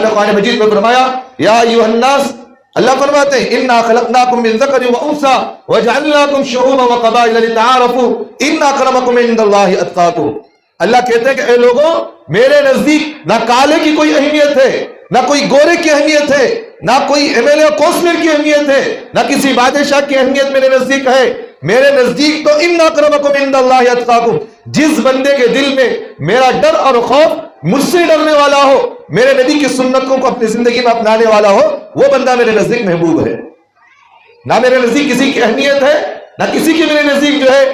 قرآن مجید میں فرمایا یا ایھا الناس، اللہ فرماتے ہیں انا خلقناکم من ذکر و انثی وجعلناکم شعوبا وقبائل لتعارفوا ان اکرمکم عند اللہ اتقاکم۔ اللہ کہتے ہیں کہ اے لوگوں، میرے نزدیک نہ کالے کی کوئی اہمیت ہے، نہ کوئی گورے کی اہمیت ہے، نہ کوئی ایم ایل اے کونسلر کی اہمیت ہے، نہ کسی بادشاہ کی اہمیت میرے نزدیک ہے۔ میرے نزدیک تو ان اکرمکم عند اللہ اتقاکم، جس بندے کے دل میں میرا ڈر اور خوف، مجھ سے ڈرنے والا ہو، میرے نبی کی سنتوں کو اپنی زندگی میں اپنانے والا ہو، وہ بندہ میرے نزدیک محبوب ہے۔ نہ میرے نزدیک کسی کی اہمیت ہے، نہ کسی کی میرے نزدیک جو ہے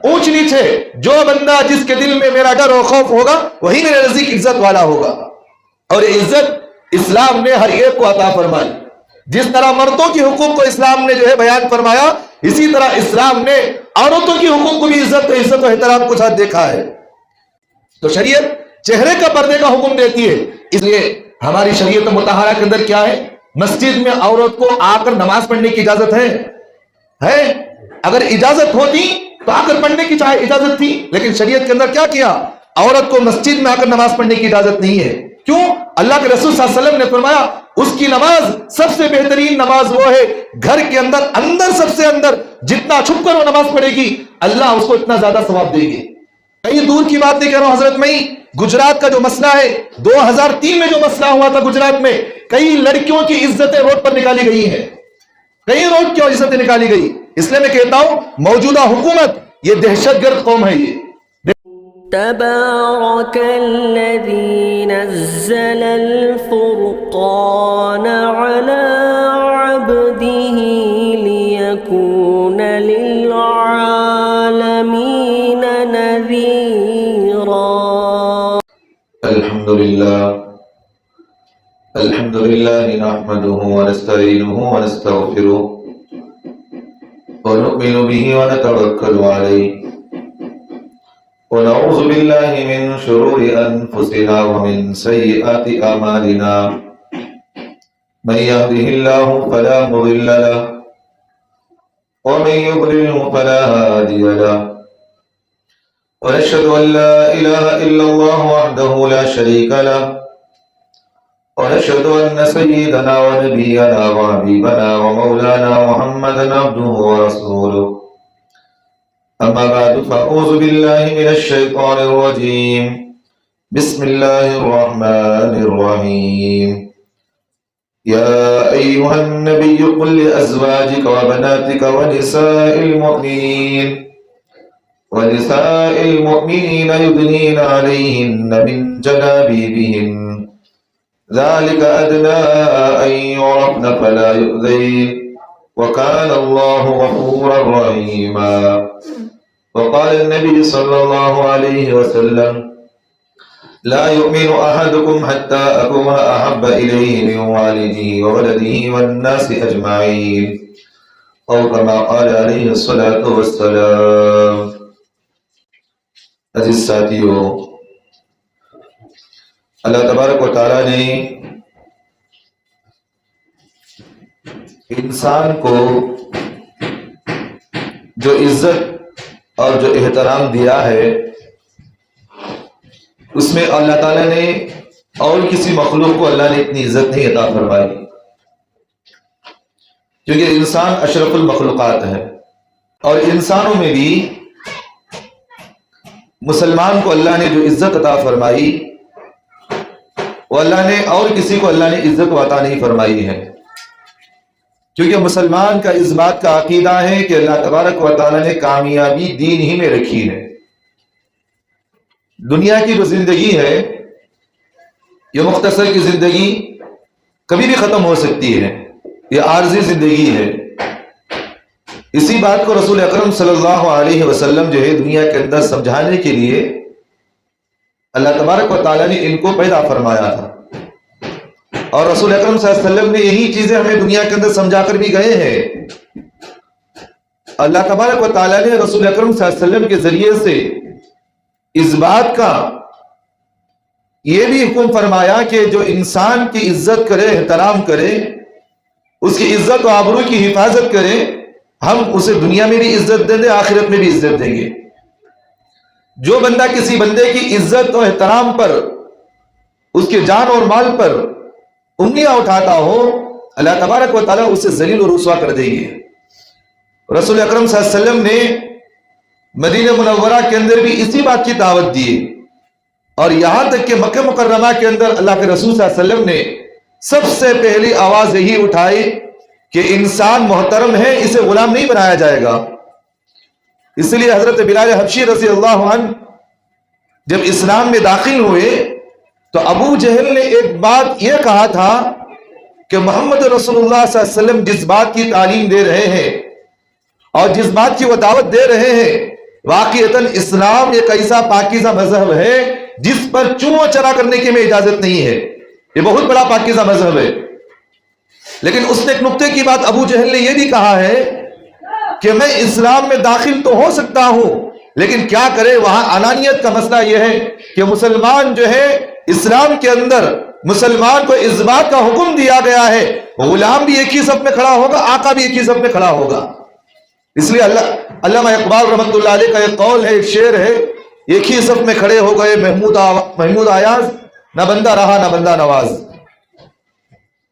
اونچ نیچ ہے۔ جو بندہ جس کے دل میں میرا ڈر اور خوف ہوگا وہی میرے نزدیک عزت والا ہوگا۔ اور یہ عزت اسلام نے ہر ایک کو عطا فرمائی۔ جس طرح مردوں کے حقوق کو اسلام نے جو ہے بیان فرمایا، اسی طرح اسلام نے عورتوں کے حقوق کو بھی عزت و احترام کے ساتھ دیکھا ہے۔ تو شریعت چہرے کا پردے کا حکم دیتی ہے، اس لیے ہماری شریعت مطہرہ کے اندر کیا ہے؟ مسجد میں عورت کو آ کر نماز پڑھنے کی اجازت ہے؟ اگر اجازت ہوتی تو آ کر پڑھنے کی چاہے اجازت تھی، لیکن شریعت کے اندر کیا کیا؟ عورت کو مسجد میں آ کر نماز پڑھنے کی اجازت نہیں ہے۔ کیوں؟ اللہ کے رسول صلی اللہ علیہ وسلم نے فرمایا اس کی نماز سب سے بہترین نماز وہ ہے گھر کے اندر سب سے اندر جتنا چھپ کر وہ نماز پڑھے گی اللہ اس کو اتنا زیادہ ثواب دے گی۔ کئی دور کی بات نہیں کہہ رہا ہوں حضرت، میں گجرات کا جو مسئلہ ہے، 2003 میں جو مسئلہ ہوا تھا گجرات میں، کئی لڑکیوں کی عزتیں روڈ پر نکالی گئی ہیں، کئی روڈ کی عزتیں نکالی گئی۔ اس لیے میں کہتا ہوں موجودہ حکومت یہ دہشت گرد قوم ہے۔ یہ تبارك الذي نزل الفرقان على عبده ليكون للعالمين نذيرا۔ الحمد لله نحمده ونستعينه ونستغفره ونؤمن به ونتوكل عليه ونعوذ بالله من شرور أنفسنا ومن سيئات أعمالنا، من يهده الله فلا مضل له ومن يضلله فلا هادي له، ونشهد أن لا إله إلا الله وحده لا شريك له، ونشهد أن سيدنا ونبينا وحبيبنا ومولانا محمدا عبده ورسوله، أما بعد فأعوذ بالله من الشيطان الرجيم، بسم الله الرحمن الرحيم، يا أيها النبي قل لأزواجك وبناتك ونساء المؤمنين يدنين عليهن من جلابيبهن، ذلك أدنى أن يعرفن فلا يؤذين، وكان الله غفورا رحيما۔ وقال النبي صلى الله عليه وسلم لا يؤمن أحدكم حتى أكون أحب إليه من والده وولده والناس أجمعين، أو كما قال عليه الصلاة والسلام۔ عزیز ساتھیو، اللہ تبارک و تعالیٰ نے انسان کو جو عزت اور جو احترام دیا ہے اس میں اللہ تعالیٰ نے اور کسی مخلوق کو اللہ نے اتنی عزت نہیں عطا فرمائی، کیونکہ انسان اشرف المخلوقات ہے۔ اور انسانوں میں بھی مسلمان کو اللہ نے جو عزت عطا فرمائی وہ اللہ نے اور کسی کو اللہ نے عزت عطا نہیں فرمائی ہے، کیونکہ مسلمان کا اس بات کا عقیدہ ہے کہ اللہ تبارک و تعالیٰ نے کامیابی دین ہی میں رکھی ہے۔ دنیا کی جو زندگی ہے یہ مختصر کی زندگی کبھی بھی ختم ہو سکتی ہے، یہ عارضی زندگی ہے۔ اسی بات کو رسول اکرم صلی اللہ علیہ وسلم جو ہے دنیا کے اندر سمجھانے کے لیے اللہ تبارک و تعالیٰ نے ان کو پیدا فرمایا تھا، اور رسول اکرم صلی اللہ علیہ وسلم نے یہی چیزیں ہمیں دنیا کے اندر سمجھا کر بھی گئے ہیں۔ اللہ تبارک و تعالیٰ نے رسول اکرم صلی اللہ علیہ وسلم کے ذریعے سے اس بات کا یہ بھی حکم فرمایا کہ جو انسان کی عزت کرے، احترام کرے، اس کی عزت و آبرو کی حفاظت کرے، ہم اسے دنیا میں بھی عزت دیں گے، آخرت میں بھی عزت دیں گے۔ جو بندہ کسی بندے کی عزت و احترام پر اس کے جان اور مال پر انگلیاں اٹھاتا ہو، اللہ تبارک و تعالیٰ اسے ذلیل و رسوا کر دیں گے۔ رسول اکرم صلی اللہ علیہ وسلم نے مدینہ منورہ کے اندر بھی اسی بات کی دعوت دی، اور یہاں تک کہ مکہ مکرمہ کے اندر اللہ کے رسول صلی اللہ علیہ وسلم نے سب سے پہلی آواز یہی اٹھائی کہ انسان محترم ہے، اسے غلام نہیں بنایا جائے گا۔ اس لیے حضرت بلال حبشی رضی اللہ عنہ جب اسلام میں داخل ہوئے تو ابو جہل نے ایک بات یہ کہا تھا کہ محمد رسول اللہ صلی اللہ علیہ وسلم جس بات کی تعلیم دے رہے ہیں اور جس بات کی وہ دعوت دے رہے ہیں، واقعتاً اسلام ایک ایسا پاکیزہ مذہب ہے جس پر چوں چرا کرنے کی میں اجازت نہیں ہے، یہ بہت بڑا پاکیزہ مذہب ہے۔ لیکن اس نے ایک نقطے کی بات ابو جہل نے یہ بھی کہا ہے کہ میں اسلام میں داخل تو ہو سکتا ہوں، لیکن کیا کرے، وہاں انانیت کا مسئلہ یہ ہے کہ مسلمان جو ہے اسلام کے اندر مسلمان کو اس بات کا حکم دیا گیا ہے غلام بھی ایک ہی صف میں کھڑا ہوگا، آقا بھی ایک ہی صف میں کھڑا ہوگا۔ اس لیے علامہ اقبال رحمۃ اللہ علیہ کا ایک قول ہے، ایک شعر ہے، ایک ہی صف میں کھڑے ہو گئے محمود ایاز، نہ بندہ رہا نہ بندہ نواز۔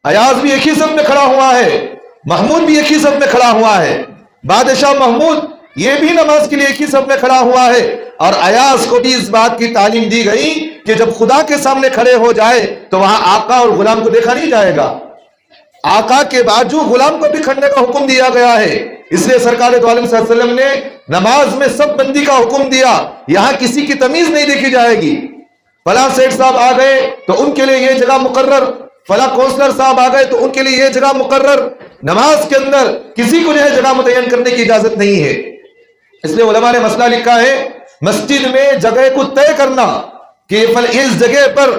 ایاز بھی ایک ہی صف میں کھڑا ہوا ہے، محمود بھی ایک ہی صف میں کھڑا ہوا ہے، بادشاہ محمود یہ بھی نماز کے لیے ایک ہی صف میں کھڑا ہوا ہے، اور ایاز کو بھی اس بات کی تعلیم دی گئی کہ جب خدا کے سامنے کھڑے ہو جائے تو وہاں آقا اور غلام کو دیکھا نہیں جائے گا، آقا کے باجو غلام کو بھی کھڑنے کا حکم دیا گیا ہے۔ اس لیے سرکار دو عالم صلی اللہ علیہ وسلم نے نماز میں سب بندی کا حکم دیا، یہاں کسی کی تمیز نہیں دیکھی جائے گی، فلاں سیٹ صاحب آ گئے تو ان کے لیے یہ جگہ مقرر، فلاں کونسلر صاحب آ گئے تو ان کے لیے یہ جگہ مقرر۔ نماز کے اندر کسی کو جو ہے جگہ متعین کرنے کی اجازت نہیں ہے۔ اس لیے علماء نے مسئلہ لکھا ہے مسجد میں جگہ کو طے کرنا کہ اس جگہ پر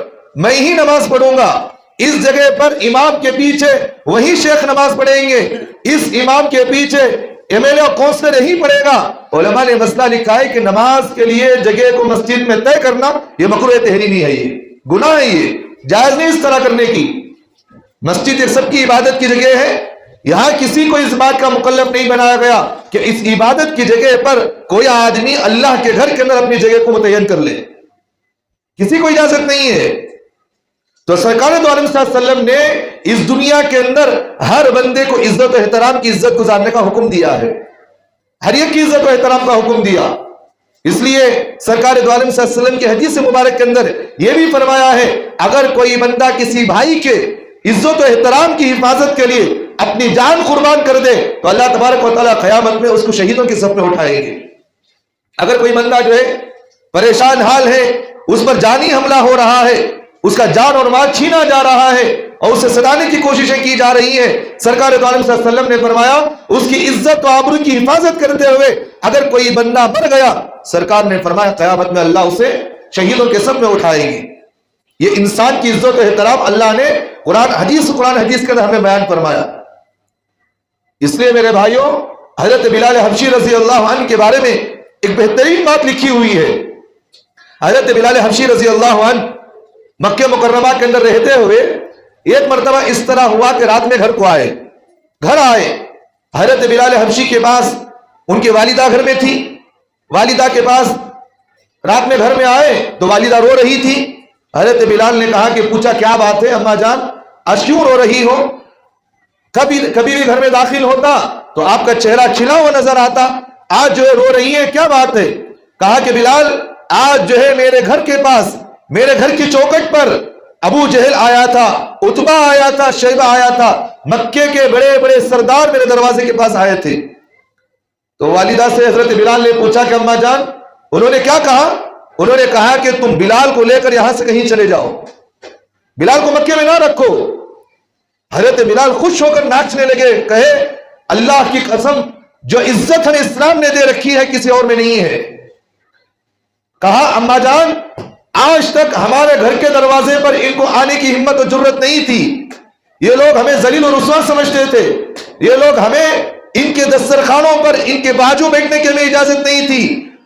میں ہی نماز پڑھوں گا، اس جگہ پر امام کے پیچھے وہی شیخ نماز پڑھیں گے، اس امام کے پیچھے ایم ایل اے اور کونسلر نہیں پڑھے گا۔ علماء نے مسئلہ لکھا ہے کہ نماز کے لیے جگہ کو مسجد میں طے کرنا یہ مکروہ تحریمی ہے، یہ گناہ ہے، یہ جائز نہیں اس طرح کرنے کی۔ مسجد ایک سب کی عبادت کی جگہ ہے، یہاں کسی کو اس بات کا مکلف نہیں بنایا گیا کہ اس عبادت کی جگہ پر کوئی آدمی اللہ کے گھر کے اندر اپنی جگہ کو متعین کر لے، کسی کو اجازت نہیں ہے۔ تو سرکار دو عالم صلی اللہ علیہ وسلم نے اس دنیا کے اندر ہر بندے کو عزت و احترام کی عزت گزارنے کا حکم دیا ہے، ہر ایک کی عزت و احترام کا حکم دیا۔ اس لیے سرکار دو عالم صلی اللہ علیہ وسلم کی حدیث مبارک کے اندر یہ بھی فرمایا ہے اگر کوئی بندہ کسی بھائی کے عزت و احترام کی حفاظت کے لیے اپنی جان قربان کر دے تو اللہ تبارک و تعالیٰ قیامت میں اس کو شہیدوں کی صف میں اٹھائیں گے۔ اگر کوئی بندہ جو ہے پریشان حال ہے، اس پر جانی حملہ ہو رہا ہے، اس کا جان اور مال چھینا جا رہا ہے اور اسے سڑانے کی کوششیں کی جا رہی ہیں، سرکار دو عالم صلی اللہ علیہ وسلم نے فرمایا اس کی عزت و آبرو کی حفاظت کرتے ہوئے اگر کوئی بندہ مر گیا، سرکار نے فرمایا قیامت میں اللہ اسے شہیدوں کے صف میں اٹھائیں گے۔ یہ انسان کی عزت و احترام اللہ نے قرآن حدیث کے اندر ہمیں بیان فرمایا۔ اس لیے میرے بھائیوں حضرت بلال حبشی رضی اللہ عنہ کے بارے میں ایک بہترین بات لکھی ہوئی ہے۔ حضرت بلال حبشی رضی اللہ عنہ مکہ مکرمہ کے اندر رہتے ہوئے ایک مرتبہ اس طرح ہوا کہ رات میں گھر آئے حضرت بلال حبشی کے پاس ان کی والدہ گھر میں تھی، والدہ کے پاس رات میں گھر میں آئے تو والدہ رو رہی تھی۔ حضرت بلال نے کہا کہ پوچھا کیا بات ہے اماں جان، آج کیوں رو رہی ہو؟ کبھی بھی گھر میں داخل ہوتا تو آپ کا چہرہ کھلا ہوا نظر آتا، آج جو ہے رو رہی ہے، کیا بات ہے؟ کہا کہ بلال آج جو ہے میرے گھر کے پاس، میرے گھر کی چوکٹ پر ابو جہل آیا تھا، عتبہ آیا تھا، شیبہ آیا تھا، مکے کے بڑے بڑے سردار میرے دروازے کے پاس آئے تھے۔ تو والدہ سے حضرت بلال نے پوچھا کہ اماں جان انہوں نے کیا کہا؟ انہوں نے کہا کہ تم بلال کو لے کر یہاں سے کہیں چلے جاؤ، بلال کو مکے میں نہ رکھو۔ حضرت بلال خوش ہو کر ناچنے لگے، کہے اللہ کی قسم جو عزت ہمیں اسلام نے دے رکھی ہے کسی اور میں نہیں ہے۔ کہا اماں جان آج تک ہمارے گھر کے دروازے پر ان کو آنے کی ہمت و جرت نہیں تھی، یہ لوگ ہمیں ذلیل و رسوا سمجھتے تھے، یہ لوگ ہمیں ان کے دسترخوانوں پر ان کے بازو بیٹھنے کی ہمیں اجازت نہیں تھی،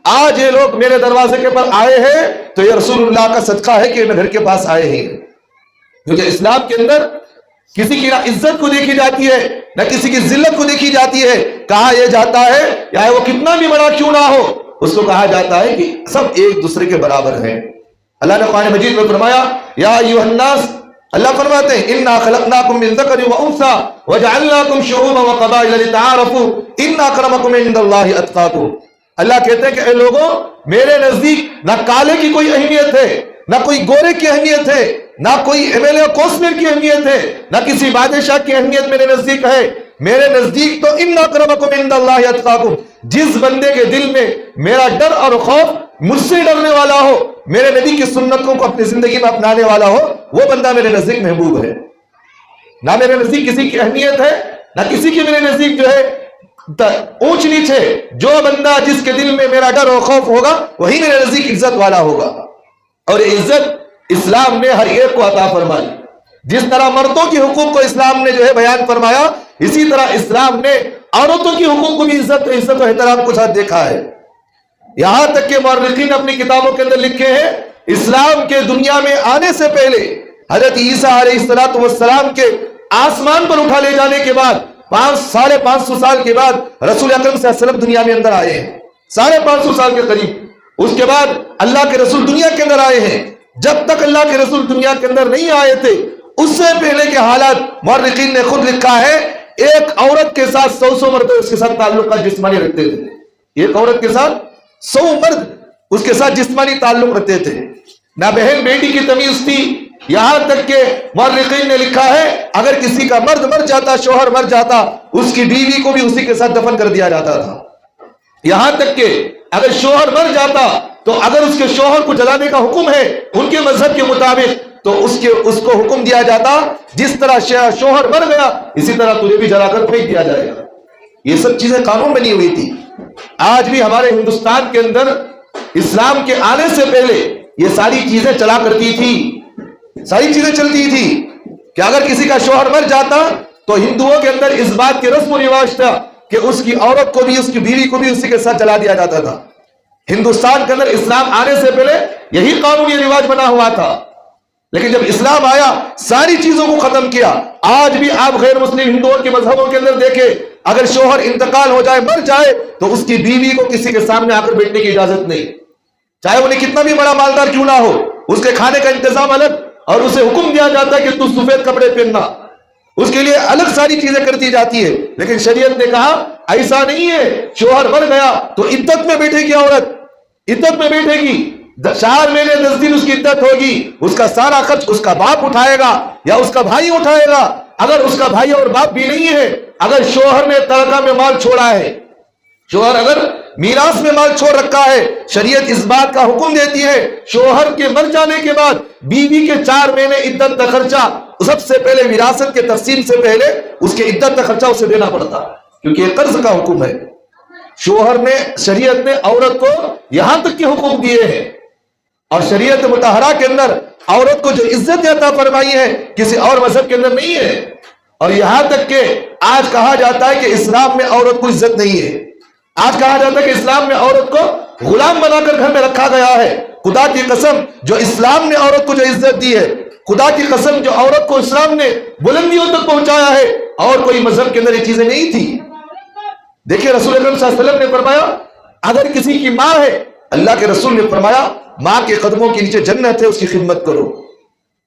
آج یہ لوگ میرے دروازے کے پر آئے ہیں تو یہ رسول اللہ کا صدقہ ہے کہ گھر کے پاس آئے ہیں۔ کیونکہ اسلام کے اندر کسی کی نہ عزت کو دیکھی جاتی ہے نہ کسی کی ذلت کو دیکھی جاتی ہے، کہا یہ جاتا ہے یا وہ کتنا بھی بڑا کیوں نہ ہو اس کو کہا جاتا ہے کہ سب ایک دوسرے کے برابر ہیں۔ اللہ نے قرآن مجید میں فرمایا یا ایھا الناس، اللہ فرماتے ہیں انا خلقناکم من ذکر و انثی وجعلناکم شعوبا وقبائل لتعارفوا ان اکرمکم عند اللہ اتقاکم۔ اللہ کہتے ہیں کہ اے لوگوں، میرے نزدیک نہ کالے کی کوئی اہمیت ہے، نہ کوئی گورے کی اہمیت ہے، نہ کوئی ایم ایل اے کوسمیر کی اہمیت ہے، نہ کسی بادشاہ کی اہمیت میرے نزدیک ہے۔ میرے نزدیک تو ان اکرمکم عند اللہ اتقاکم، جس بندے کے دل میں میرا ڈر اور خوف، مجھ سے ڈرنے والا ہو، میرے نبی کی سنتوں کو اپنی زندگی میں اپنانے والا ہو، وہ بندہ میرے نزدیک محبوب ہے۔ نہ میرے نزدیک کسی کی اہمیت ہے، نہ کسی کی میرے نزدیک جو ہے اونچ نیچ ہے۔ جو بندہ جس کے دل میں میرا ڈر اور خوف ہوگا وہی میرے نزدیک عزت والا ہوگا۔ اور یہ عزت اسلام نے ہر ایک کو عطا فرمائی۔ جس طرح مردوں کے حقوق کو اسلام نے جو ہے بیان فرمایا، اسی طرح اسلام نے عورتوں کے حقوق کو بھی عزت و احترام کے ساتھ دیکھا ہے۔ یہاں تک کہ مورخین اپنی کتابوں کے اندر لکھے ہیں، اسلام کے دنیا میں آنے سے پہلے حضرت عیسیٰ علیہ السلام کے آسمان پر اٹھا لے جانے کے بعد 550 سال کے بعد رسول اکرم صلی اللہ علیہ وسلم دنیا میں اندر آئے ہیں، 550 سال کے قریب۔ اس کے بعد اللہ کے رسول دنیا کے اندر آئے ہیں۔ جب تک اللہ کے رسول دنیا کے اندر نہیں آئے تھے، اس سے پہلے کے حالات مورخین نے خود لکھا ہے، ایک عورت کے ساتھ 100 مرد اس کے ساتھ تعلقات جسمانی رکھتے تھے۔ ایک عورت کے ساتھ 100 مرد اس کے ساتھ جسمانی تعلق رکھتے تھے۔ نہ بہن بیٹی کی تمیز تھی، یہاں تک کہ مورخین نے لکھا ہے اگر کسی کا مرد مر جاتا، شوہر مر جاتا، اس کی بیوی کو بھی اسی کے ساتھ دفن کر دیا جاتا تھا۔ یہاں تک کہ اگر شوہر مر جاتا تو اگر اس کے شوہر کو جلانے کا حکم ہے ان کے مذہب کے مطابق، تو اس کو حکم دیا جاتا جس طرح شوہر مر گیا اسی طرح تجھے بھی جلا کر پھینک دیا جائے گا۔ یہ سب چیزیں قانون بنی ہوئی تھی۔ آج بھی ہمارے ہندوستان کے اندر اسلام کے آنے سے پہلے یہ ساری چیزیں چلا کرتی تھی، ساری چیزیں چلتی تھی کہ اگر کسی کا شوہر مر جاتا تو ہندوؤں کے اندر اس بات کے رسم و رواج تھا کہ اس کی عورت کو بھی، اس کی بیوی کو بھی اسی کے ساتھ جلا دیا جاتا تھا۔ ہندوستان کے اندر اسلام آنے سے پہلے یہی قانون، یہ رواج بنا ہوا تھا۔ لیکن جب اسلام آیا ساری چیزوں کو ختم کیا۔ آج بھی آپ غیر مسلم ہندوؤں کے مذہبوں کے اندر دیکھیں، اگر شوہر انتقال ہو جائے، مر جائے، تو اس کی بیوی کو کسی کے سامنے آ کر بیٹھنے کی اجازت نہیں، چاہے انہیں کتنا بھی بڑا مالدار کیوں نہ ہو۔ اس کے کھانے کا انتظام الگ، اور اسے حکم دیا جاتا ہے کہ تو سفید کپڑے پہننا، اس کے لیے الگ ساری چیزیں کر دی جاتی ہے۔ لیکن شریعت نے کہا ایسا نہیں ہے، شوہر مر گیا تو عدت میں بیٹھے گی، عورت عدت میں بیٹھے گی، 4 مہینے 10 دن اس کی عدت ہوگی۔ اس کا سارا خرچ اس کا باپ اٹھائے گا یا اس کا بھائی اٹھائے گا۔ اگر اس کا بھائی اور باپ بھی نہیں ہے، اگر شوہر نے ترکہ میں مال چھوڑا ہے، شوہر اگر میراث میں مال چھوڑ رکھا ہے، شریعت اس بات کا حکم دیتی ہے شوہر کے مر جانے کے بعد بیوی کے 4 مہینے عدت کا خرچہ سب سے پہلے وراثت کے تقسیم سے پہلے اس کے عدت کا خرچہ اسے دینا پڑتا، کیونکہ یہ قرض کا حکم ہے۔ شوہر نے، شریعت نے عورت کو یہاں تک کے حقوق دیے ہیں، اور شریعت مطہرہ کے اندر عورت کو جو عزت عطا فرمائی ہے کسی اور مذہب کے اندر نہیں ہے۔ اور یہاں تک کہ آج کہا جاتا ہے کہ اسلام میں عورت کو عزت نہیں ہے۔ آج کہا جاتا ہے کہ اسلام میں عورت کو غلام بنا کر گھر میں رکھا گیا ہے۔ خدا کی قسم، جو اسلام نے عورت کو جو عزت دی ہے، خدا کی قسم جو عورت کو اسلام نے بلندیوں تک پہنچایا ہے، اور کوئی مذہب کے اندر یہ چیزیں نہیں تھی۔ دیکھیں رسول اکرم صلی اللہ علیہ وسلم نے فرمایا اگر کسی کی ماں ہے، اللہ کے رسول نے فرمایا ماں کے قدموں کے نیچے جنت ہے، اس کی خدمت کرو۔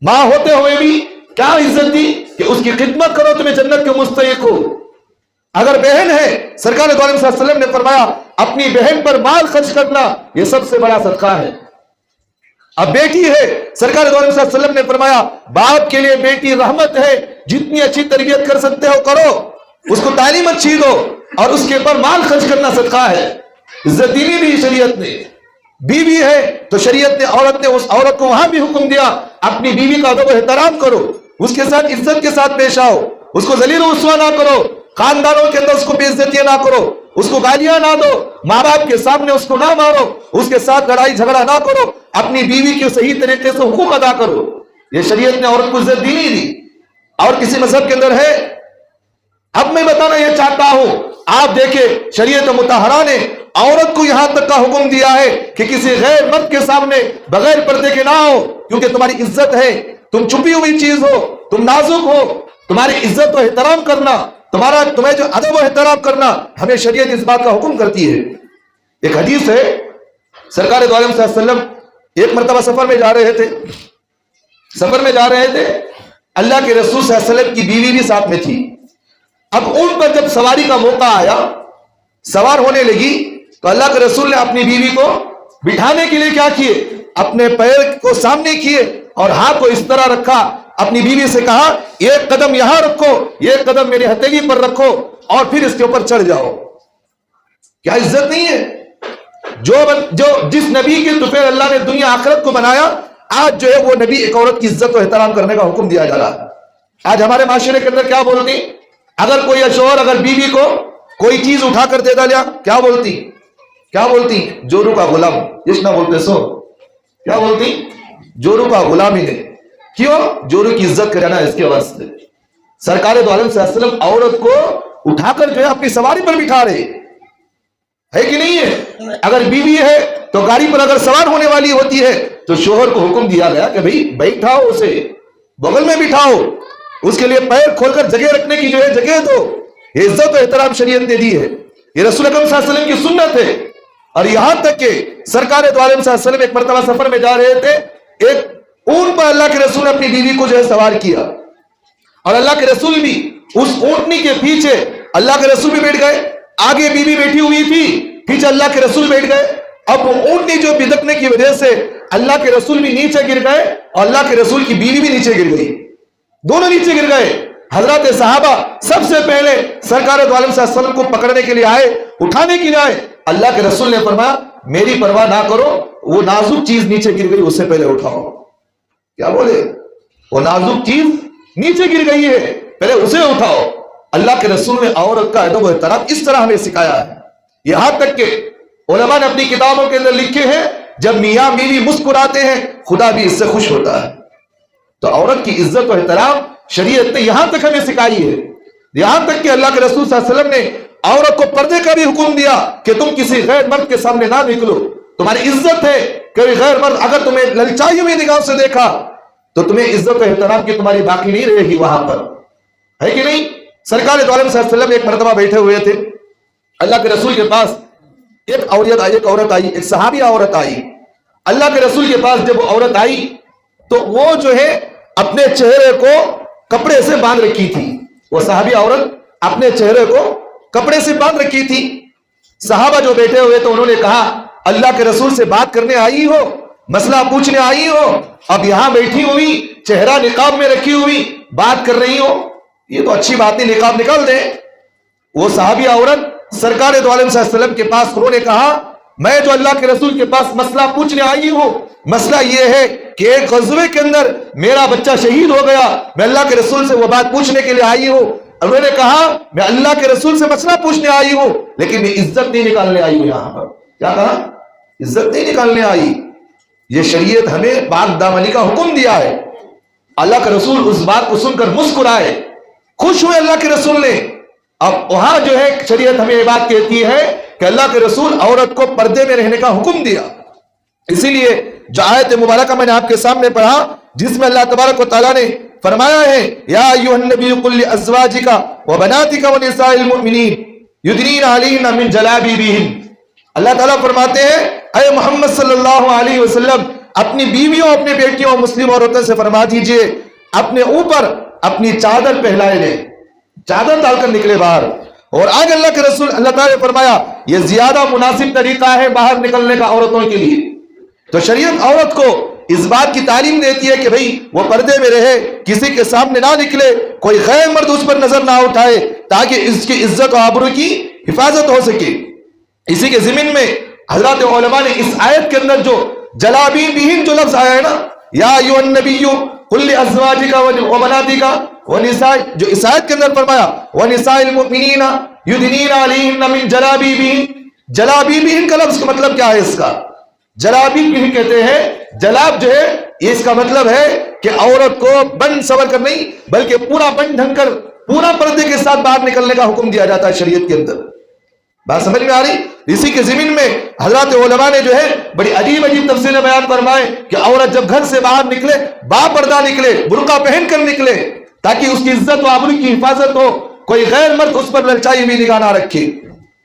ماں ہوتے ہوئے بھی کیا عزت دی کہ اس کی خدمت کرو، تمہیں جنت کے مستحق ہو۔ اگر بہن ہے، سرکار دو عالم صلی اللہ علیہ وسلم نے فرمایا اپنی بہن پر مال خرچ کرنا یہ سب سے بڑا صدقہ ہے۔ اب بیٹی ہے، سرکار دو عالم صلی اللہ علیہ وسلم نے فرمایا باپ کے لیے بیٹی رحمت ہے، جتنی اچھی تربیت کر سکتے ہو کرو، اس کو تعلیم اچھی دو، اور اس کے پر مال خرچ کرنا صدقہ ہے۔ عزت دینی بھی شریعت نے۔ بیوی ہے تو شریعت نے اس عورت کو وہاں بھی حکم دیا اپنی بیوی کا ادب و احترام کرو، اس کے ساتھ عزت کے ساتھ پیش آؤ، اس کو ذلیل و رسوا نہ کرو، خاندانوں کے اندر اس کو بے عزتیاں نہ کرو، اس کو گالیاں نہ دو، ماں باپ کے سامنے اس کو نہ مارو، اس کے ساتھ لڑائی جھگڑا نہ کرو، اپنی بیوی کے صحیح طریقے سے حقوق ادا کرو۔ یہ شریعت نے عورت کو عزت دی نہیں دی۔ اور کسی مذہب کے اندر ہے؟ اب میں بتانا یہ چاہتا ہوں، آپ دیکھیں شریعت مطہرہ نے عورت کو یہاں تک کا حکم دیا ہے کہ کسی غیر مرد کے سامنے بغیر پردے کے نہ ہو، کیونکہ تمہاری عزت ہے، تم چھپی ہوئی چیز ہو، تم نازک ہو، تمہاری عزت و احترام کرنا، تمہیں جو ادب و احترام کرنا، ہمیں شریعت اس بات کا حکم کرتی ہے۔ ایک حدیث ہے، سرکار دو عالم صلی اللہ علیہ وسلم ایک مرتبہ سفر میں جا رہے تھے، اللہ کے رسول صلی اللہ علیہ وسلم کی بیوی بھی ساتھ میں تھی. اب اونٹ پر جب سواری کا موقع آیا، سوار ہونے لگی، تو اللہ کے رسول نے اپنی بیوی کو بٹھانے کے لیے کیا کیے؟ اپنے پیر کو سامنے کیے اور ہاتھ کو اس طرح رکھا. اپنی بیوی سے کہا ایک قدم یہاں رکھو، ایک قدم میری ہتھیلی پر رکھو اور پھر اس کے اوپر چڑھ جاؤ. کیا عزت نہیں ہے؟ جو جس نبی کے طفیل اللہ نے دنیا آخرت کو بنایا، آج جو ہے وہ نبی ایک عورت کی عزت و احترام کرنے کا حکم دیا جا رہا ہے. آج ہمارے معاشرے کے اندر کیا بولتی؟ اگر کوئی شوہر اگر بیوی کو کوئی چیز اٹھا کر دے ڈالیا، کیا بولتی؟ جورو کا غلام. جس نہ بولتے سو کیا بولتی؟ جورو کا غلام ہی نہیں. کیوں؟ جورو کی عزت کرنا اس کے واسطے. سرکار دو عالم صلی اللہ علیہ وسلم عورت کو اٹھا کر جو ہے اپنی سواری پر بٹھا رہے ہے کہ نہیں ہے؟ اگر بیوی ہے تو گاڑی پر اگر سوار ہونے والی ہوتی ہے تو شوہر کو حکم دیا گیا کہ بھئی بیٹھاؤ، اسے بغل میں بٹھاؤ، اس کے لیے پیر کھول کر جگہ رکھنے کی جو ہے جگہ دو. یہ عزت و احترام شریعت نے دی ہے. یہ رسول اکرم صلی اللہ علیہ وسلم کی سنت ہے. اور یہاں تک کہ سرکار دو عالم صلی اللہ علیہ وسلم ایک مرتبہ سفر میں جا رہے تھے، ایک اونٹ پر اللہ کے رسول نے اپنی بیوی کو جو ہے سوار کیا، اور اللہ کے رسول بھی اس اونٹنی کے پیچھے، اللہ کے رسول بھی بیٹھ گئے، آگے بیوی بیٹھی ہوئی تھی، پیچھے اللہ کے رسول بیٹھ گئے. اب وہ اونٹنی جو بدکنے کی وجہ سے اللہ کے رسول بھی نیچے گر گئے اور اللہ کے رسول کی بیوی بھی نیچے گر گئی، دونوں نیچے گر گئے. حضرات صحابہ سب سے پہلے سرکار دو عالم صلی اللہ علیہ وسلم کو پکڑنے کے لیے آئے، اٹھانے کے لیے آئے. اللہ کے رسول نے فرمایا میری پرواہ نہ کرو، وہ نازک چیز نیچے گر گئی، اس سے پہلے اٹھاؤ. کیا بولے؟ وہ نازک چیز نیچے گر گئی ہے، پہلے اسے اٹھاؤ. اللہ کے رسول نے عورت کا ادب و احترام اس طرح ہمیں سکھایا ہے. یہاں تک کہ علماء نے اپنی کتابوں کے اندر لکھے ہیں جب میاں بیوی مسکراتے ہیں خدا بھی اس سے خوش ہوتا ہے. تو عورت کی عزت و احترام شریعت نے یہاں تک ہمیں سکھائی ہے. یہاں تک کہ اللہ کے رسول صلی اللہ علیہ وسلم نے عورت کو پردے کا بھی حکم دیا کہ تم کسی غیر مرد کے سامنے نہ نکلو. تمہاری عزت ہے کہ غیر مرد اگر تمہیں للچائی ہوئی نگاہ سے دیکھا تو تمہیں عزت و احترام کی تمہاری باقی نہیں رہے گی وہاں پر، ہے کہ نہیں؟ سرکار دو عالم صلی اللہ علیہ وسلم ایک مرتبہ بیٹھے ہوئے تھے، اللہ کے رسول کے پاس ایک عورت آئی، ایک صحابی عورت آئی. اللہ کے رسول کے پاس جب وہ عورت آئی تو وہ جو ہے اپنے چہرے کو کپڑے سے باندھ رکھی تھی. وہ صحابی عورت اپنے چہرے کو کپڑے سے باندھ رکھی تھی. صحابہ جو بیٹھے ہوئے تو انہوں نے کہا اللہ کے رسول سے بات کرنے آئی ہو، مسئلہ پوچھنے آئی ہو، اب یہاں بیٹھی ہوئی چہرہ نقاب میں رکھی ہوئی بات کر رہی ہو، یہ تو اچھی بات نہیں، نقاب نکال دے. وہ صحابی عورت سرکار دو عالم صلی اللہ علیہ وسلم کے پاس انہوں نے کہا میں جو اللہ کے رسول کے پاس مسئلہ پوچھنے آئی ہوں، مسئلہ یہ ہے کہ ایک غزوے کے اندر میرا بچہ شہید ہو گیا، میں اللہ کے رسول سے وہ بات پوچھنے کے لیے آئی ہوں. انہوں نے کہا میں اللہ کے رسول سے مسئلہ پوچھنے آئی ہوں لیکن میں عزت نہیں نکالنے آئی ہوں. یہاں پر کیا کہا؟ عزت نہیں نکالنے آئی. یہ شریعت ہمیں پاک دامنی کا حکم دیا ہے. اللہ کے رسول اس بات کو سن کر مسکرائے، خوش ہوئے اللہ کے رسول نے. اب وہاں جو ہے شریعت ہمیں یہ بات کہتی ہے کہ اللہ کے رسول عورت کو پردے میں رہنے کا حکم دیا. اسی لیے جو آیت مبارکہ میں نے آپ کے سامنے پڑھا جس میں اللہ تبارک و تعالیٰ نے فرمایا ہے یا ایھا النبی قل لازواجک وبناتک ونساء المؤمنین یدنین علیہن من جلابیبہن. اللہ تعالیٰ فرماتے ہیں اے محمد صلی اللہ علیہ وسلم اپنی بیویوں اپنی بیٹیوں مسلم عورتوں سے فرما دیجئے اپنے اوپر اپنی چادر پہلائے لیں، چادر ڈال کر نکلے باہر. اور آج اللہ کے رسول اللہ تعالیٰ نے فرمایا یہ زیادہ مناسب طریقہ ہے باہر نکلنے کا عورتوں کے لیے. تو شریعت عورت کو اس بات کی تعلیم دیتی ہے کہ بھئی وہ پردے میں رہے، کسی کے سامنے نہ نکلے، کوئی غیر مرد اس پر نظر نہ اٹھائے تاکہ اس کی عزت و آبرو کی حفاظت ہو سکے. اسی کے ضمن میں حضرات علماء نے اس آیت کے اندر جو جلابیبہن جو لفظ آیا ہے نا یا ایھا النبی قل لازواجک وبناتک ونساء، جو اس آیت کے اندر فرمایا ونساء المؤمنین یدنین علیہن من جلابیبہن. جلابیبہن کا لفظ کا مطلب کیا ہے؟ اس کا جلابیب کہتے ہیں، جلاب جو ہے اس کا مطلب ہے کہ عورت کو بند سور کر نہیں بلکہ پورا بند ڈھنگ کر پورا پردے کے ساتھ باہر نکلنے کا حکم دیا جاتا ہے شریعت کے اندر. بات سمجھ میں آ رہی؟ اسی کے ضمن میں حضرات علماء نے جو ہے بڑی عجیب عجیب تفصیلیں بیان فرمائے کہ عورت جب گھر سے باہر نکلے با پردہ نکلے، برقع پہن کر نکلے تاکہ اس کی عزت و آبرو کی حفاظت ہو، کوئی غیر مرد اس پر للچائی ہوئی نگاہ نہ رکھے.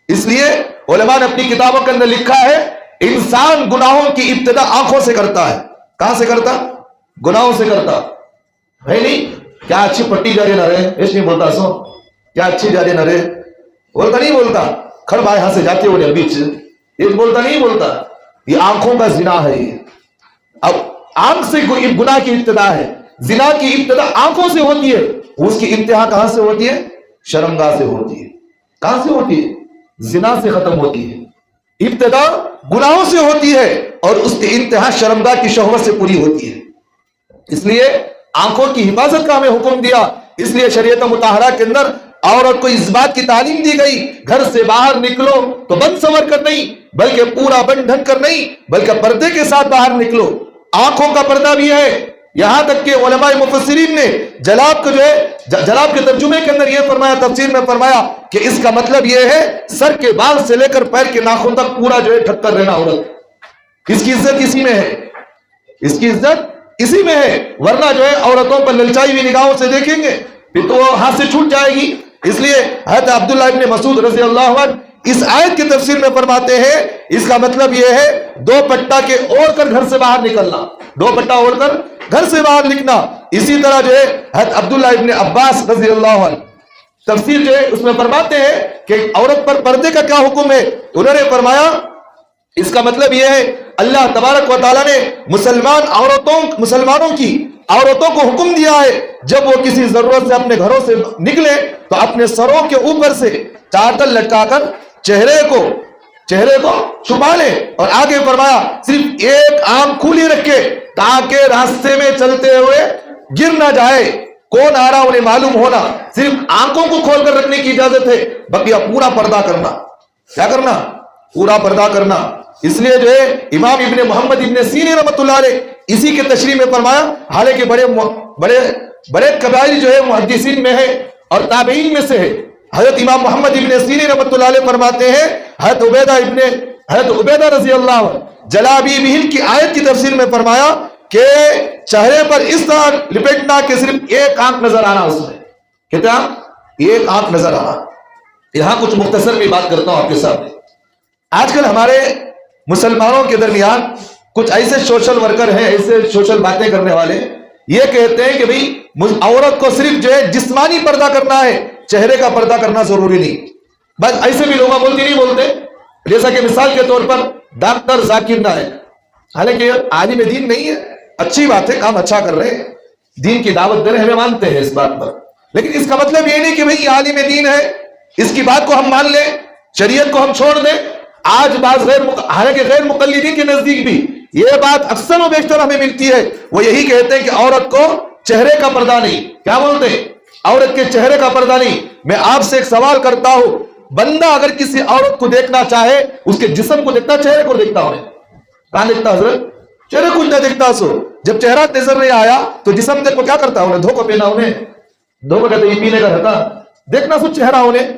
اس لیے علماء نے اپنی کتابوں کے اندر لکھا ہے انسان گناہوں کی ابتدا آنکھوں سے کرتا ہے. کہاں سے کرتا؟ گناہوں سے کرتا ہے. نہیں کیا اچھی پٹی جا رہی نہ رہے، ایسے نہیں بولتا سو کیا اچھی جا رہی نہ رہے، بولتا نہیں بولتا. کھڑ بھائی یہاں سے جاتے ہو بیچ یہ بولتا نہیں بولتا. یہ آنکھوں کا زنا ہے. یہ اب آنکھ سے گناہ کی ابتدا ہے. زنا کی ابتدا آنکھوں سے ہوتی ہے، اس کی انتہا کہاں سے ہوتی ہے؟ شرمگاہ سے ہوتی ہے. کہاں سے ہوتی ہے؟ زنا سے ختم ہوتی ہے. ابتدا گناہوں سے ہوتی ہے اور اس کی انتہا شرمگاہ کی شہوت سے پوری ہوتی ہے. اس لیے آنکھوں کی حفاظت کا ہمیں حکم دیا. اس لیے شریعت مطہرہ کے اندر عورت کو اس بات کی تعلیم دی گئی، گھر سے باہر نکلو تو بند سنور کر نہیں، بلکہ پورا بند ڈھک کر نہیں، بلکہ پردے کے ساتھ باہر نکلو. آنکھوں کا پردہ بھی ہے. یہاں تک کہ علماء مفسرین نے جلاب کو جو ہے جلاب کے ترجمے کے اندر یہ فرمایا، تفسیر میں فرمایا کہ اس کا مطلب یہ ہے سر کے بال سے لے کر پیر کے ناخن تک پورا جو ہے ڈھک کر رہنا عورت. اس کی عزت اسی میں ہے، اس کی عزت اسی میں ہے. ورنہ جو ہے عورتوں پر للچائی ہوئی نگاہوں سے دیکھیں گے پھر تو وہ ہاتھ سے چھوٹ جائے گی. اس لیے حضرت عبداللہ ابن مسعود رضی اللہ عنہ اس آیت کی تفسیر میں فرماتے ہیں اس کا مطلب یہ ہے دو پٹا کے اوڑھ کر گھر سے باہر نکلنا، دو پٹا اوڑھ کر گھر سے باہر نکلنا. اسی طرح جو ہے حضرت عبداللہ ابن عباس رضی اللہ عنہ تفسیر جو ہے اس میں فرماتے ہیں کہ عورت پر پردے کا کیا حکم ہے. انہوں نے فرمایا اس کا مطلب یہ ہے اللہ تبارک و تعالیٰ نے مسلمانوں کی عورتوں کو حکم دیا ہے جب وہ کسی ضرورت سے اپنے گھروں سے نکلے تو اپنے سروں کے اوپر سے چادر لٹکا کر چہرے کو چھپا لے. اور آگے فرمایا صرف ایک آنکھ کھلی رکھے تاکہ راستے میں چلتے ہوئے گر نہ جائے، کون آ رہا انہیں معلوم ہونا. صرف آنکھوں کو کھول کر رکھنے کی اجازت ہے، بقیہ پورا پردہ کرنا. کیا کرنا؟ پورا پردہ کرنا. اس لیے جو ہے امام ابن محمد ابن سیرین رحمۃ اللہ علیہ اسی کے تشریح میں فرمایا، حالانکہ بڑے کبائر جو ہے محدثین میں ہے اور تابعین میں سے ہے. حضرت امام محمد ابن سیرین رحمۃ اللہ علیہ فرماتے ہیں حضرت عبیدہ رضی اللہ عنہ جلابی بہن کی آیت کی تفسیر میں فرمایا کہ چہرے پر اس طرح لپٹنا کہ صرف ایک آنکھ نظر آنا. اس میں کتنا؟ ایک آنکھ نظر آنا. یہاں کچھ مختصر میں بات کرتا ہوں آپ کے ساتھ. آج کل ہمارے مسلمانوں کے درمیان کچھ ایسے سوشل ورکر ہیں، ایسے سوشل باتیں کرنے والے، یہ کہتے ہیں کہ بھئی عورت کو صرف جو ہے جسمانی پردہ کرنا ہے، چہرے کا پردہ کرنا ضروری نہیں. بس ایسے بھی لوگ بولتے نہیں بولتے. جیسا کہ مثال کے طور پر ڈاکٹر ذاکر نائک، حالانکہ عالم دین نہیں ہے، اچھی بات ہے، کام اچھا کر رہے ہیں، دین کی دعوت دے رہے ہیں، ہمیں مانتے ہیں اس بات پر، لیکن اس کا مطلب یہ نہیں کہ بھئی عالم دین ہے اس کی بات کو ہم مان لیں، شریعت کو ہم چھوڑ دیں. آج حالانکہ غیر مقلدین کے نزدیک بھی یہ بات اکثر و بیشتر ہمیں ملتی ہے. وہ یہی کہتے ہیں کہ عورت کو چہرے کا پردہ نہیں. کیا بولتے ہیں؟ عورت کے چہرے کا پردہ نہیں. میں آپ سے ایک سوال کرتا ہوں، بندہ اگر کسی عورت کو دیکھنا چاہے اس کے جسم کو دیکھتا، چہرے کو دیکھتا ہو؟ کہاں دیکھتا حضرت؟ چہرے کو نہ دیکھتا. سو جب چہرہ نظر نہیں آیا تو جسم دیکھ کو کیا کرتا؟ انہیں دھوکہ پینا، انہیں دھوکہ کہتے یہ پینے کا رہتا، دیکھنا سو چہرہ انہیں.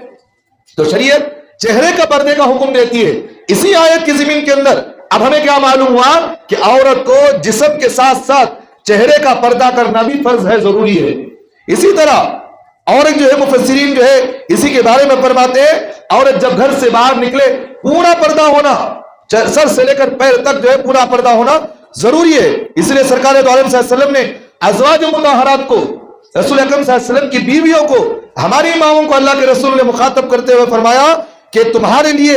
تو شریعت چہرے کا پردے کا حکم دیتی ہے. اسی آیت کی زمین کے اندر اب ہمیں کیا معلوم ہوا کہ عورت کو جسم کے ساتھ ساتھ چہرے کا پردہ کرنا بھی فرض ہے، ضروری ہے. اسی طرح عورت جو ہے مفسرین جو ہے اسی کے بارے میں فرماتے ہیں عورت جب گھر سے باہر نکلے پورا پردہ ہونا، سر سے لے کر پیر تک جو ہے پورا پردہ ہونا ضروری ہے. اس لیے سرکار دو عالم صلی اللہ علیہ وسلم نے ازواج مطہرات کو، رسول اکرم صلی اللہ علیہ وسلم کی بیویوں کو، ہماری ماؤں کو اللہ کے رسول نے مخاطب کرتے ہوئے فرمایا کہ تمہارے لیے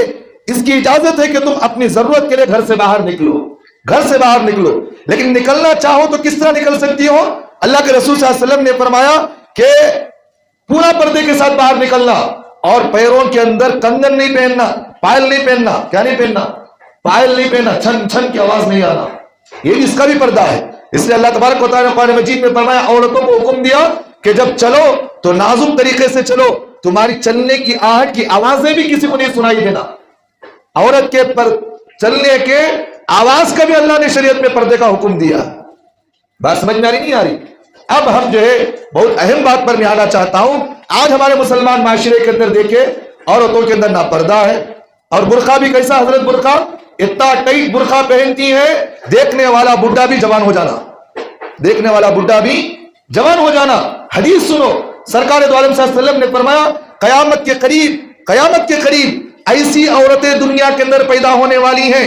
اس کی اجازت ہے کہ تم اپنی ضرورت کے لیے گھر سے باہر نکلو، گھر سے باہر نکلو، لیکن نکلنا چاہو تو کس طرح نکل سکتی ہو؟ اللہ کے رسول صلی اللہ علیہ وسلم نے فرمایا کہ پورا پردے کے ساتھ باہر نکلنا اور پیروں کے اندر کنگن نہیں پہننا، پائل نہیں پہننا. کیا نہیں پہننا؟ پائل نہیں پہننا، چھن چھن کی آواز نہیں آنا. یہ بھی اس کا بھی پردہ ہے. اس لیے اللہ تبارک و تعالیٰ نے قرآن مجید میں فرمایا عورتوں کو حکم دیا کہ جب چلو تو نازک طریقے سے چلو، تمہاری چلنے کی آہٹ کی آوازیں بھی کسی کو نہیں سنائی دینا. عورت کے پر چلنے کے آواز کا بھی اللہ نے شریعت میں پردے کا حکم دیا. بات سمجھ میں آ رہی نہیں آ رہی؟ اب ہم جو ہے بہت اہم بات پر میں آنا چاہتا ہوں. آج ہمارے مسلمان معاشرے کے اندر دیکھیں عورتوں کے اندر ناپردہ ہے. اور برقع بھی کیسا حضرت؟ برقع اتنا ٹائٹ برقع پہنتی ہے دیکھنے والا بڈھا بھی جوان ہو جانا، دیکھنے والا بڈھا بھی جوان ہو جانا. حدیث سنو، سرکار دو عالم صلی اللہ علیہ وسلم نے فرمایا قیامت کے قریب ایسی عورتیں دنیا کے اندر پیدا ہونے والی ہیں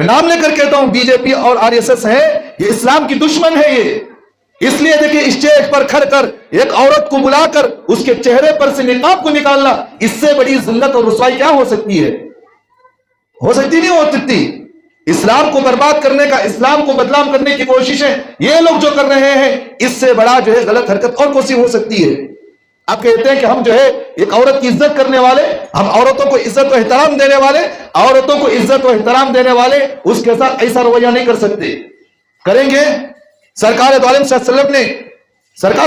میں نام لے کر کہتا ہوں بی جے پی اور آر ایس ایس ہے، یہ اسلام کی دشمن ہے یہ۔ اس لیے دیکھیں اسٹیج پر کھڑ کر ایک عورت کو بلا کر اس کے چہرے پر سے نقاب کو نکالنا، اس سے بڑی ذلت اور رسوائی کیا ہو سکتی ہے؟ ہو سکتی نہیں ہو سکتی۔ اسلام کو برباد کرنے کا، اسلام کو بدنام کرنے کی کوششیں یہ لوگ جو کر رہے ہیں، اس سے بڑا جو ہے غلط حرکت اور کون سی ہو سکتی ہے؟ آپ کہتے ہیں کہ ہم جو ہے ایک عورت کی عزت کرنے والے، ہم عورتوں کو عزت و احترام دینے والے، عورتوں کو عزت و احترام دینے والے اس کے ساتھ ایسا رویہ نہیں کر سکتے۔ کریں گے؟ سرکار دو عالم صلی اللہ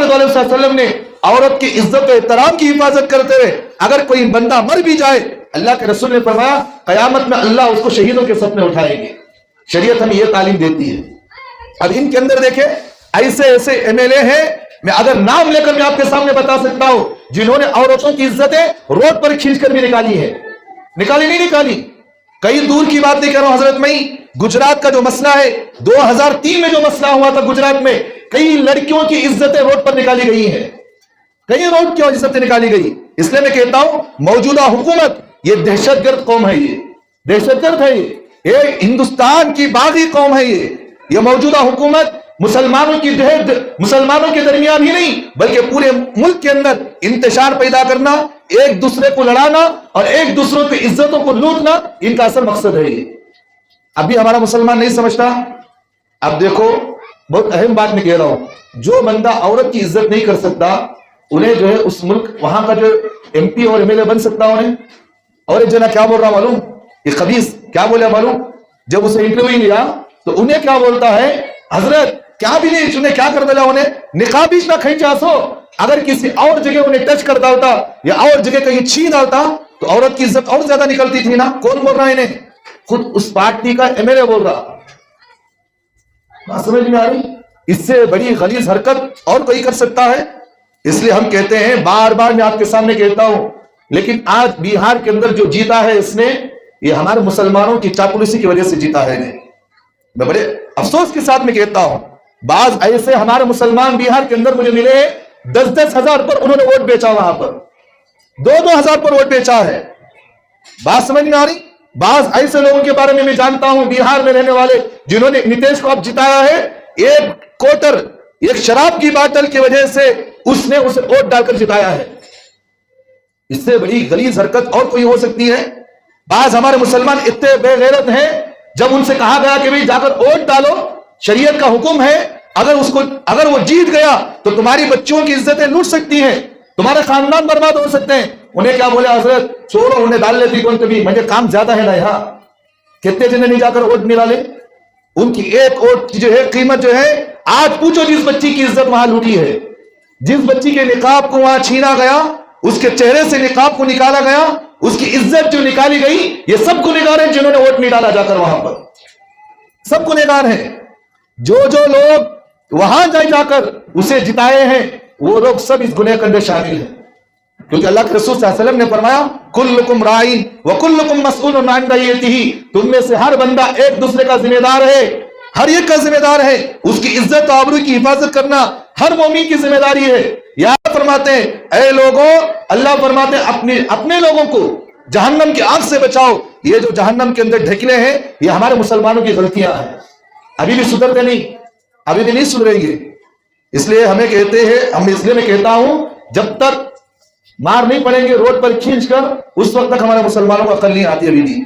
علیہ وسلم نے عورت کی عزت و احترام کی حفاظت کرتے ہوئے اگر کوئی بندہ مر بھی جائے، اللہ کے رسول نے فرمایا قیامت میں اللہ اس کو شہیدوں کے صف میں اٹھائیں گے۔ شریعت ہمیں یہ تعلیم دیتی ہے۔ اب ان کے اندر دیکھیں ایسے ایسے ایم ایل اے ہیں، میں اگر نام لے کر میں آپ کے سامنے بتا سکتا ہوں جنہوں نے عورتوں کی عزتیں روڈ پر کھینچ کر بھی نکالی ہے۔ نکالی نہیں نکالی، کئی دور کی بات نہیں کر رہا ہوں حضرت، میں گجرات کا جو مسئلہ ہے، 2003 میں جو مسئلہ ہوا تھا گجرات میں، کئی لڑکیوں کی عزتیں روڈ پر نکالی گئی ہیں، کئی روڈ کی عزتیں نکالی گئی۔ اس لیے میں کہتا ہوں موجودہ حکومت یہ دہشت گرد قوم ہے، یہ دہشت گرد ہے، یہ ہندوستان کی باغی قوم ہے، یہ موجودہ حکومت مسلمانوں کے درمیان ہی نہیں بلکہ پورے ملک کے اندر انتشار پیدا کرنا، ایک دوسرے کو لڑانا اور ایک دوسروں کی عزتوں کو لوٹنا، ان کا اصل مقصد ہے یہ۔ ابھی ہمارا مسلمان نہیں سمجھتا۔ اب دیکھو بہت اہم بات میں کہہ رہا ہوں، جو بندہ عورت کی عزت نہیں کر سکتا انہیں جو ہے اس ملک وہاں کا جو ایم پی اور ایم ایل اے بن سکتا انہیں۔ اور ایک جنا کیا بول رہا معلوم، یہ خبیث کیا بولے معلوم، جب اسے انٹرویو لیا تو انہیں کیا بولتا ہے، حضرت کیا بھی نہیں، انہیں کیا کر دیا، انہیں نقاب نہ کھینچا سو، اگر کسی اور جگہ انہیں ٹچ کر ڈالتا یا اور جگہ کہیں چھین ڈالتا تو عورت کی عزت اور زیادہ نکلتی تھی نا۔ کون بول رہا ہے انہیں؟ خود اس پارٹی کا ایم ایل اے بول رہا۔ بات سمجھ میں آ رہی؟ اس سے بڑی غلیظ حرکت اور کوئی کر سکتا ہے؟ اس لیے ہم کہتے ہیں، بار بار میں آپ کے سامنے کہتا ہوں، لیکن آج بہار کے اندر جو جیتا ہے اس نے، یہ ہمارے مسلمانوں کی چاپلوسی کی وجہ سے جیتا ہے۔ میں بڑے افسوس کے ساتھ میں کہتا ہوں، بعض ایسے ہمارے مسلمان بہار کے اندر مجھے ملے 10-10 ہزار پر انہوں نے ووٹ بیچا، وہاں پر 2-2 ہزار پر ووٹ بیچا ہے۔ بات سمجھ میں آ رہی؟ بعض ایسے لوگوں کے بارے میں جانتا ہوں بہار میں رہنے والے جنہوں نے نتیش کو اب جتایا ہے، ایک کوٹر ایک شراب کی باٹل کی وجہ سے اس نے اسے ووٹ ڈال کر جتایا ہے۔ اس سے بڑی غلیظ حرکت اور کوئی ہو سکتی ہے؟ بعض ہمارے مسلمان اتنے بے غیرت ہیں، جب ان سے کہا گیا کہ بھئی جا کر ووٹ ڈالو، شریعت کا حکم ہے، اگر وہ جیت گیا تو تمہاری بچیوں کی عزتیں لوٹ سکتی ہیں، تمہارے خاندان برباد ہو سکتے ہیں۔ انہیں کیا بولے، حضرت چھوڑو، انہیں ڈال لیتی کون کبھی، مجھے کام زیادہ ہے نا یہاں۔ کتنے جنہیں نہیں جا کر ووٹ ملا لے، ان کی ایک ووٹ کی جو ہے قیمت جو ہے، آج پوچھو جس بچی کی عزت وہاں لوٹی ہے، جس بچی کے نقاب کو وہاں چھینا گیا، اس کے چہرے سے نقاب کو نکالا گیا، اس کی عزت جو نکالی گئی، یہ سب گنہگار ہیں جنہوں نے ووٹ نہیں ڈالا جا کر وہاں پر، سب گنہگار ہیں۔ جو لوگ وہاں جا کر اسے جتائے ہیں وہ لوگ سب اس گناہ کے اندر شامل ہیں، کیونکہ اللہ کے رسول صلی اللہ علیہ وسلم نے فرمایا کلکم راعین وکلکم مسئول عن رعیتہ، تم میں سے ہر بندہ ایک دوسرے کا ذمہ دار ہے، ہر ایک کا ذمہ دار ہے، اس کی عزت و آبرو کی حفاظت کرنا ہر مومن کی ذمہ داری ہے۔ یا فرماتے ہیں اے لوگوں، اللہ فرماتے ہیں اپنے لوگوں کو جہنم کی آگ سے بچاؤ۔ یہ جو جہنم کے اندر ڈھکلے ہیں یہ ہمارے مسلمانوں کی غلطیاں ہیں، ابھی بھی سدھرتے نہیں، ابھی بھی نہیں سدھریں گے۔ اس لیے ہمیں کہتے ہیں، اس لیے میں کہتا ہوں جب تک مار نہیں پڑیں گے روڈ پر کھینچ کر، اس وقت تک ہمارے مسلمانوں کو عقل نہیں آتی۔ ابھی بھی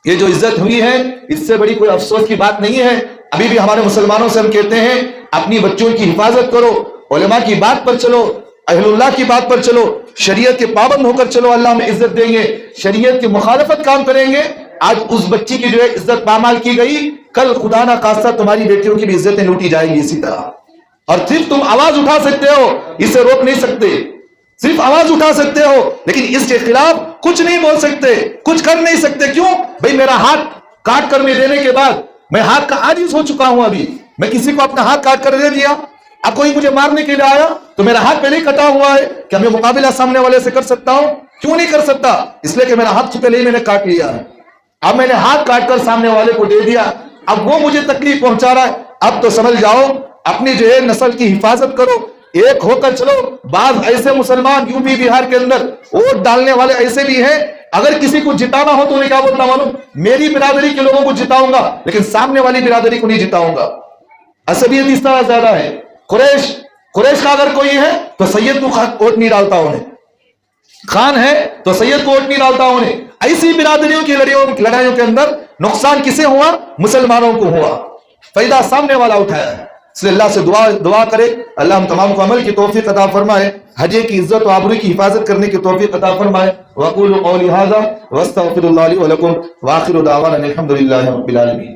یہ جو عزت ہوئی ہے اس سے بڑی کوئی افسوس کی بات نہیں ہے۔ ابھی بھی ہمارے مسلمانوں سے ہم کہتے ہیں اپنی بچوں کی حفاظت کرو، علماء کی بات پر چلو، اہل اللہ کی بات پر چلو، شریعت کے پابند ہو کر چلو، اللہ ہمیں عزت دیں گے۔ شریعت کی مخالفت کام کریں گے، آج اس بچی کی جو ہے عزت پامال کی گئی، کل خدا نہ خواستہ تمہاری بیٹیوں کی بھی عزتیں لوٹی جائیں گی اسی طرح۔ اور صرف تم آواز اٹھا سکتے ہو، اسے روک نہیں سکتے، صرف آواز اٹھا سکتے ہو لیکن اس کے خلاف کچھ نہیں بول سکتے، کچھ کر نہیں سکتے۔ کیوں بھئی؟ میرا ہاتھ کاٹ کر میں دینے کے بعد میں ہاتھ کا عاجز ہو چکا ہوں، ابھی میں کسی کو اپنا ہاتھ کاٹ کر دے دیا، اب کوئی مجھے مارنے کے لیے آیا تو میرا ہاتھ پہلے ہی کٹا ہوا ہے، کیا میں مقابلہ سامنے والے سے کر سکتا ہوں؟ کیوں نہیں کر سکتا؟ اس لیے کہ میرا ہاتھ پہلے ہی میں نے کاٹ لیا ہے، اب میں نے ہاتھ کاٹ کر سامنے والے کو دے دیا، اب وہ مجھے تکلیف پہنچا رہا ہے، اب تو سمجھ جاؤ اپنی جو ہے نسل کی حفاظت کرو، ایک ہو کر چلو۔ بعض ایسے مسلمان یو پی بہار کے اندر ووٹ ڈالنے والے ایسے بھی ہیں، اگر کسی کو جتانا ہو تو انہیں کیا بولنا معلوم؟ میری برادری کے لوگوں کو جتاؤں گا لیکن سامنے والی برادری کو نہیں جتاؤں گا. عصبیت اس طرح زیادہ ہے. قریش کا اگر کوئی ہے تو سید کو ووٹ نہیں ڈالتا انہیں، خان ہے تو سید کو ووٹ نہیں ڈالتا انہیں. ایسی برادریوں کی لڑائیوں کے اندر نقصان کسے ہوا؟ مسلمانوں کو ہوا. فائدہ سامنے والا اٹھایا ہے. اس لیے اللہ سے دعا کرے اللہ ہم تمام کو عمل کی توفیق عطا فرمائے، حجے کی عزت و آبرو کی حفاظت کرنے کی توفیق عطا فرمائے. وَأَقُولُ قَوْلِي هَذَا وَأَسْتَغْفِرُ اللَّهَ لِي وَلَكُمْ وَآخِرُ دَعْوَانَا الْحَمْدُ لِلَّهِ رَبِّ الْعَالَمِينَ.